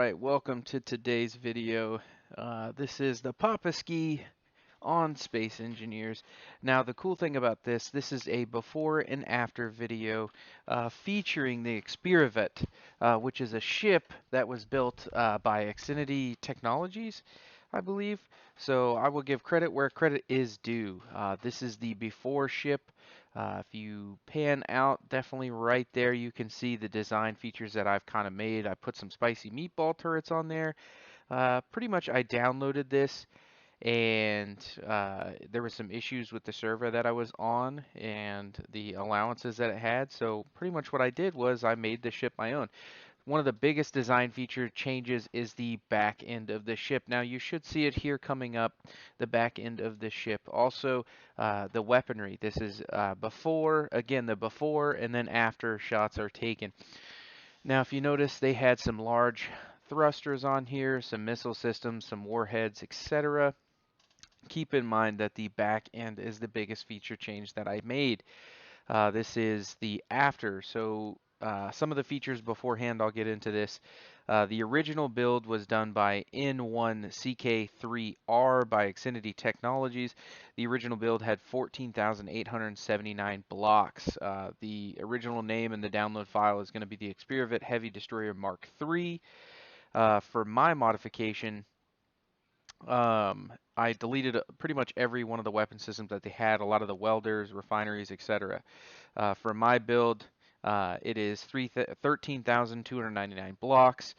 Alright, welcome to today's video. This is the Papa Ski on Space Engineers. Now the cool thing about this is a before and after video featuring the Experivet, which is a ship that was built by Xfinity Technologies, I believe. So I will give credit where credit is due. This is the before ship. If you pan out, definitely right there, you can see the design features that I've kind of made. I put some spicy meatball turrets on there. Pretty much I downloaded this and there was some issues with the server that I was on and the allowances that it had. So pretty much what I did was I made the ship my own. One of the biggest design feature changes is the back end of the ship. Now you should see it here coming up, the back end of the ship. Also, the weaponry. This is before, again, the before and then after shots are taken. Now if you notice, they had some large thrusters on here, some missile systems, some warheads, etc. Keep in mind that the back end is the biggest feature change that I made. This is the after. So some of the features beforehand, I'll get into this. The original build was done by N1CK3R by Xfinity Technologies. The original build had 14,879 blocks. The original name in the download file is going to be the Experivet Heavy Destroyer Mark III. For my modification, I deleted pretty much every one of the weapon systems that they had, a lot of the welders, refineries, etc. For my build, it is 13,299 blocks.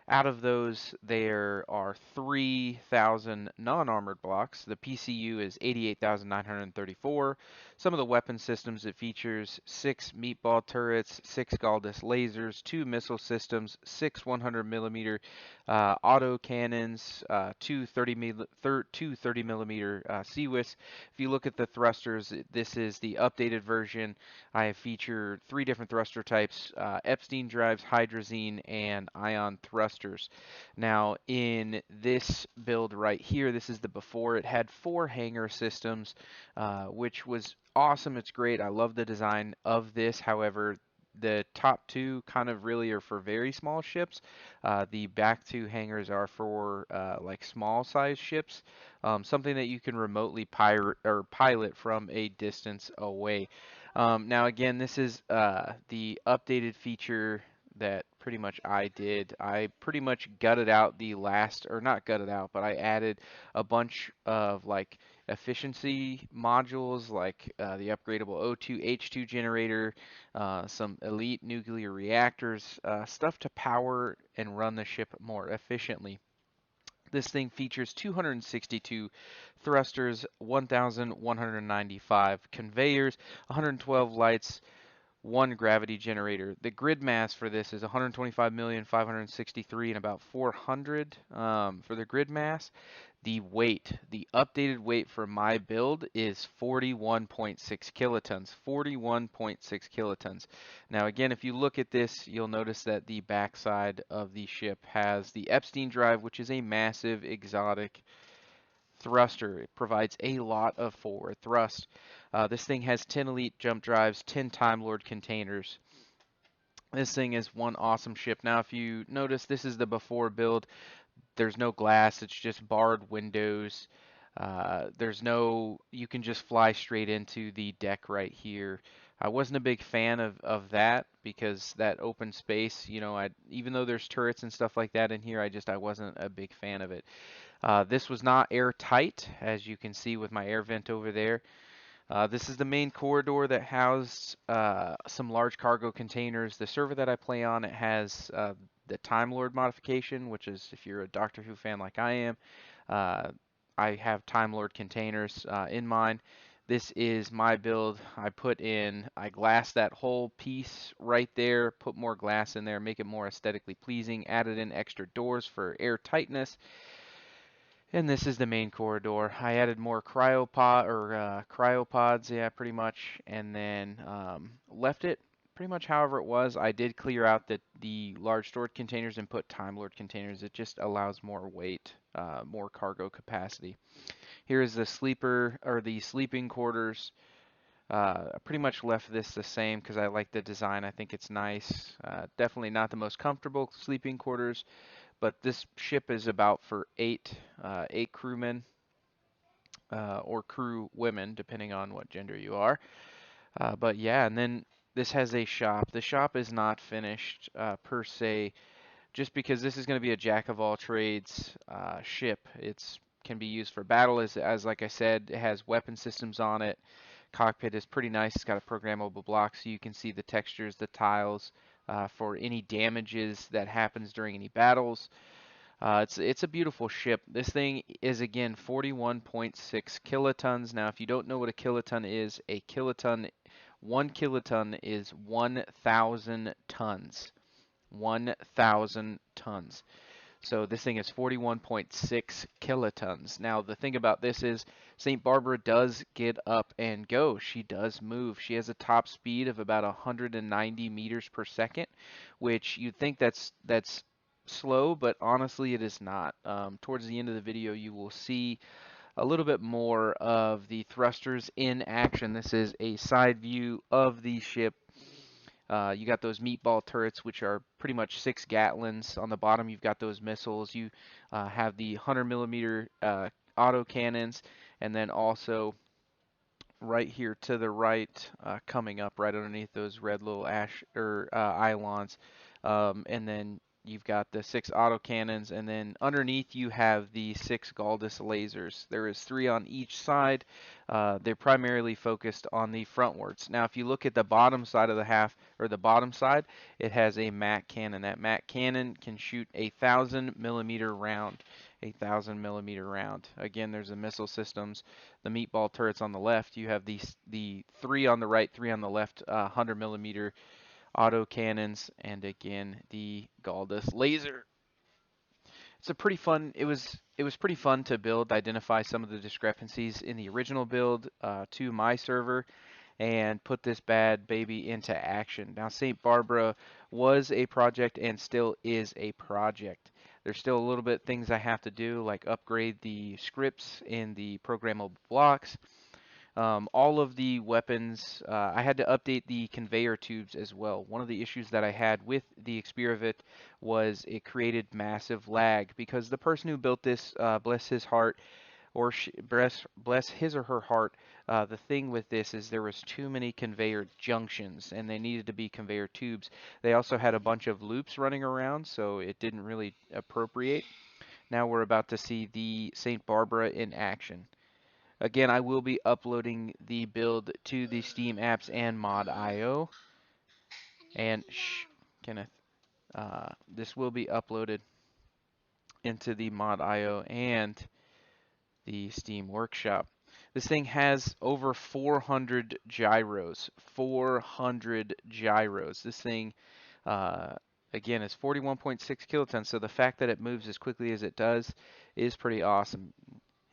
Out of those, there are 3,000 non-armored blocks. The PCU is 88,934. Some of the weapon systems, it features 6 meatball turrets, 6 Galdis lasers, 2 missile systems, 6 100 millimeter auto cannons, two 30 millimeter CWIS. If you look at the thrusters, this is the updated version. I have featured 3 different thruster types, Epstein drives, hydrazine, and ion thrusters. Now in this build right here, this is the before. It had 4 hanger systems, which was awesome. It's great. I love the design of this. However, the top 2 kind of really are for very small ships. The back 2 hangars are for like small size ships, something that you can remotely pilot from a distance away. Now again, this is the updated feature that pretty much I did. I pretty much gutted out the last, or not gutted out, but I added a bunch of like efficiency modules like the upgradable O2 H2 generator, some elite nuclear reactors, stuff to power and run the ship more efficiently. This thing features 262 thrusters, 1,195 conveyors, 112 lights, 1 gravity generator. The grid mass for this is 125,563 and about 400 for the grid mass. The weight, the updated weight for my build is 41.6 kilotons. 41.6 kilotons. Now again, if you look at this, you'll notice that the backside of the ship has the Epstein drive, which is a massive exotic thruster. It provides a lot of forward thrust. This thing has 10 elite jump drives, 10 Time Lord containers. This thing is one awesome ship. Now if you notice, this is the before build. There's no glass, it's just barred windows. There's no, you can just fly straight into the deck right here. I wasn't a big fan of that because that open space, you know, even though there's turrets and stuff like that in here, I wasn't a big fan of it. This was not airtight, as you can see with my air vent over there. This is the main corridor that housed some large cargo containers. The server that I play on, it has the Time Lord modification, which is if you're a Doctor Who fan like I am, uh, I have Time Lord containers in mine. This is my build. I glassed that whole piece right there, put more glass in there, make it more aesthetically pleasing, added in extra doors for air tightness. And this is the main corridor. I added more cryopods, yeah, pretty much, and then left it pretty much however it was. I did clear out the large stored containers and put Time Lord containers. It just allows more weight, more cargo capacity. Here is the sleeper or the sleeping quarters. I pretty much left this the same because I like the design. I think it's nice. Definitely not the most comfortable sleeping quarters, but this ship is about for eight crewmen or crew women, depending on what gender you are. But yeah, and then this has a shop. The shop is not finished per se, just because this is going to be a jack of all trades ship. It's can be used for battle, as like I said, it has weapon systems on it. Cockpit is pretty nice. It's got a programmable block, so you can see the textures, the tiles for any damages that happens during any battles. It's a beautiful ship. This thing is again 41.6 kilotons. Now, if you don't know what a kiloton is, 1 kiloton is 1,000 tons. 1,000 tons. So this thing is 41.6 kilotons. Now, the thing about this is St. Barbara does get up and go. She does move. She has a top speed of about 190 meters per second, which you'd think that's slow, but honestly it is not. Towards the end of the video, you will see a little bit more of the thrusters in action. This is a side view of the ship. You got those meatball turrets, which are pretty much 6 Gatlins. On the bottom, you've got those missiles. You have the 100 millimeter auto cannons, and then also right here to the right, coming up right underneath those red little ash or Ilons, and then you've got the 6 autocannons, and then underneath you have the 6 Galdus lasers. There is 3 on each side. They're primarily focused on the frontwards. Now, if you look at the bottom side of the half, or the bottom side, it has a MAC cannon. That MAC cannon can shoot a 1,000 millimeter round. A 1,000 millimeter round. Again, there's the missile systems, the meatball turrets on the left. You have the 3 on the right, 3 on the left, 100 millimeter auto cannons, and again the Galdus laser. It's a pretty fun. It was pretty fun to build, identify some of the discrepancies in the original build to my server, and put this bad baby into action. Now, St. Barbara was a project and still is a project. There's still a little bit things I have to do, like upgrade the scripts in the programmable blocks. All of the weapons, I had to update the conveyor tubes as well. One of the issues that I had with the Experimvit was it created massive lag because the person who built this, bless his heart, or bless his or her heart, the thing with this is there was too many conveyor junctions and they needed to be conveyor tubes. They also had a bunch of loops running around, so it didn't really appropriate. Now we're about to see the St. Barbara in action. Again, I will be uploading the build to the Steam apps and Mod.io. And Kenneth, this will be uploaded into the Mod.io and the Steam Workshop. This thing has over 400 gyros. 400 gyros. This thing, again, is 41.6 kilotons. So the fact that it moves as quickly as it does is pretty awesome.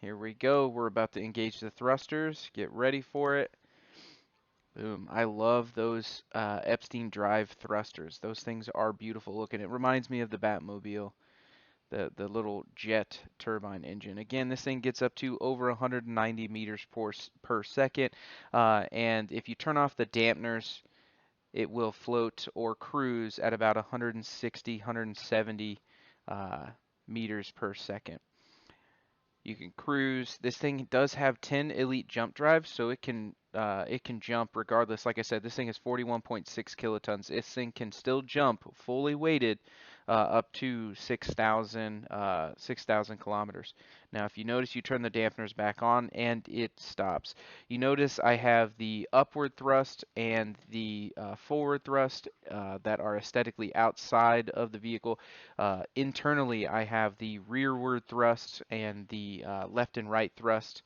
Here we go. We're about to engage the thrusters. Get ready for it. Boom. I love those Epstein Drive thrusters. Those things are beautiful looking. It reminds me of the Batmobile, the little jet turbine engine. Again, this thing gets up to over 190 meters per second. And if you turn off the dampeners, it will float or cruise at about 160, 170 meters per second. You can cruise. This thing does have 10 elite jump drives, so it can jump regardless. Like I said, this thing is 41.6 kilotons. This thing can still jump fully weighted up to 6,000 kilometers. Now, if you notice, you turn the dampeners back on and it stops. You notice I have the upward thrust and the forward thrust that are aesthetically outside of the vehicle. Internally, I have the rearward thrust and the left and right thrust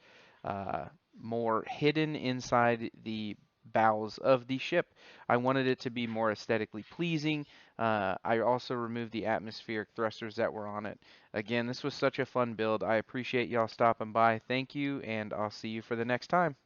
more hidden inside the bowels of the ship. I wanted it to be more aesthetically pleasing. I also removed the atmospheric thrusters that were on it. Again, this was such a fun build. I appreciate y'all stopping by. Thank you, and I'll see you for the next time.